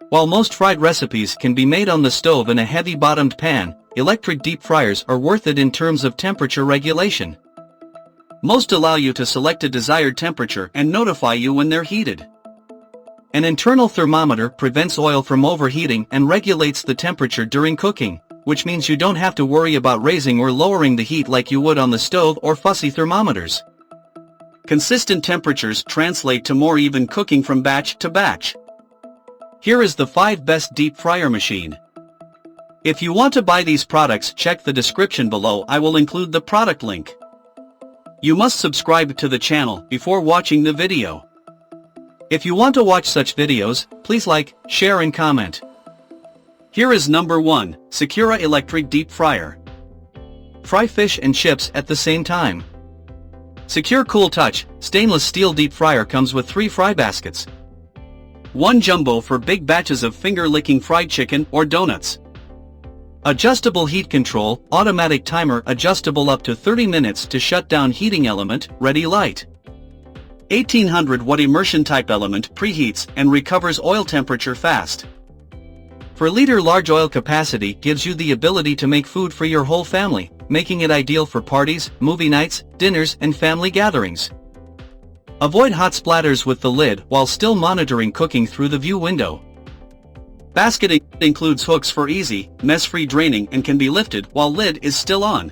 While most fried recipes can be made on the stove in a heavy-bottomed pan, electric deep fryers are worth it in terms of temperature regulation. Most allow you to select a desired temperature and notify you when they're heated. An internal thermometer prevents oil from overheating and regulates the temperature during cooking, which means you don't have to worry about raising or lowering the heat like you would on the stove or fussy thermometers. Consistent temperatures translate to more even cooking from batch to batch. Here is the 5 best deep fryer machine. If you want to buy these products, check the description below. I will include the product link. You must subscribe to the channel before watching the video. If you want to watch such videos, please like, share and comment. Here is number 1, Sakura Electric Deep Fryer. Fry fish and chips at the same time. Secure Cool Touch stainless steel deep fryer comes with 3 fry baskets. 1 jumbo for big batches of finger-licking fried chicken or donuts. Adjustable heat control, automatic timer adjustable up to 30 minutes to shut down heating element, ready light. 1800 watt immersion type element preheats and recovers oil temperature fast. 4-liter large oil capacity gives you the ability to make food for your whole family, making it ideal for parties, movie nights, dinners and family gatherings. Avoid hot splatters with the lid while still monitoring cooking through the view window. Basket includes hooks for easy, mess-free draining and can be lifted while lid is still on.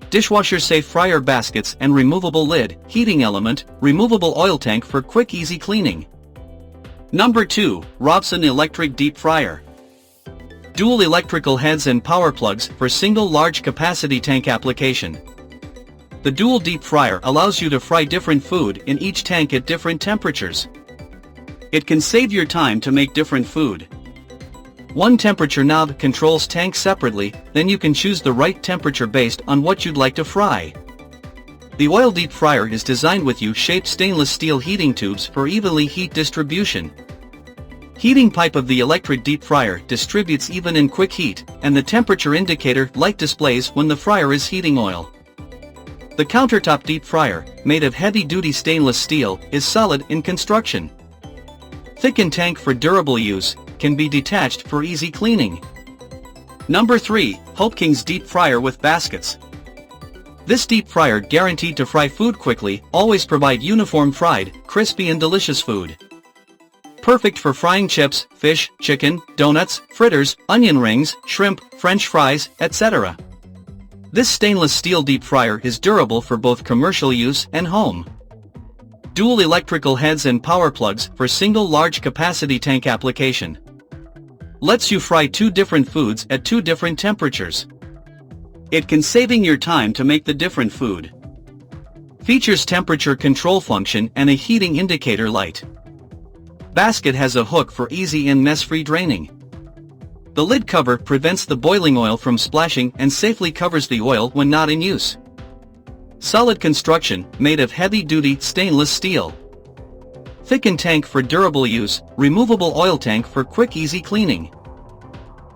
Dishwasher-safe fryer baskets and removable lid, heating element, removable oil tank for quick easy cleaning. Number 2, Robson Electric Deep Fryer. Dual electrical heads and power plugs for single large capacity tank application. The dual deep fryer allows you to fry different food in each tank at different temperatures. It can save your time to make different food. 1 temperature knob controls tanks separately, then you can choose the right temperature based on what you'd like to fry. The oil deep fryer is designed with U-shaped stainless steel heating tubes for evenly heat distribution. Heating pipe of the electric deep fryer distributes even in quick heat, and the temperature indicator light displays when the fryer is heating oil. The countertop deep fryer, made of heavy-duty stainless steel, is solid in construction. Thickened tank for durable use, can be detached for easy cleaning. Number 3, hulkings Deep Fryer with Baskets. This deep fryer guaranteed to fry food quickly, always provide uniform fried, crispy and delicious food. Perfect for frying chips, fish, chicken, donuts, fritters, onion rings, shrimp, French fries, etc. This stainless steel deep fryer is durable for both commercial use and home. Dual electrical heads and power plugs for single large capacity tank application. Lets you fry 2 different foods at 2 different temperatures. It can saving your time to make the different food. Features temperature control function and a heating indicator light. Basket has a hook for easy and mess-free draining. The lid cover prevents the boiling oil from splashing and safely covers the oil when not in use. Solid construction, made of heavy-duty stainless steel. Thickened tank for durable use, removable oil tank for quick easy cleaning.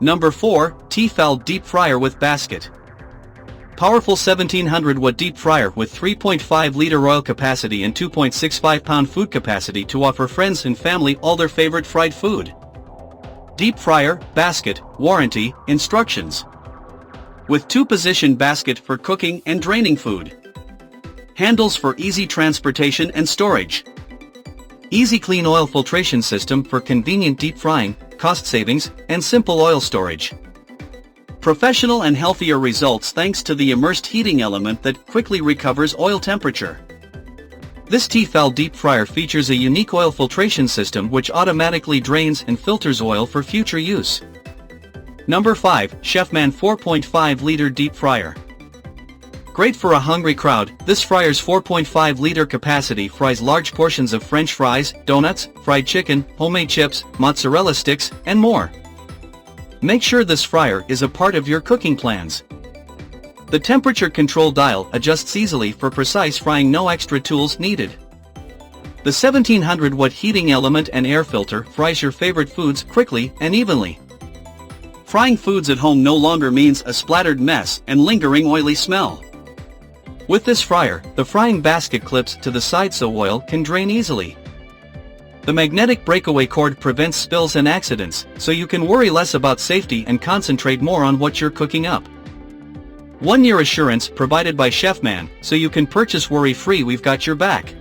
Number 4, Tfal Deep Fryer with Basket. Powerful 1700 watt deep fryer with 3.5 liter oil capacity and 2.65 pound food capacity to offer friends and family all their favorite fried food. Deep fryer, basket, warranty, instructions. With 2-position basket for cooking and draining food. Handles for easy transportation and storage. Easy clean oil filtration system for convenient deep frying, cost savings, and simple oil storage. Professional and healthier results thanks to the immersed heating element that quickly recovers oil temperature. This Tfal deep fryer features a unique oil filtration system which automatically drains and filters oil for future use. Number 5, Chefman 4.5 liter deep fryer. Great for a hungry crowd, this fryer's 4.5 liter capacity fries large portions of French fries, donuts, fried chicken, homemade chips, mozzarella sticks, and more. Make sure this fryer is a part of your cooking plans. The temperature control dial adjusts easily for precise frying, no extra tools needed. The 1700 watt heating element and air filter fries your favorite foods quickly and evenly. Frying foods at home no longer means a splattered mess and lingering oily smell. With this fryer, the frying basket clips to the side so oil can drain easily. The magnetic breakaway cord prevents spills and accidents, so you can worry less about safety and concentrate more on what you're cooking up. 1-year assurance provided by Chefman, so you can purchase worry-free. We've got your back.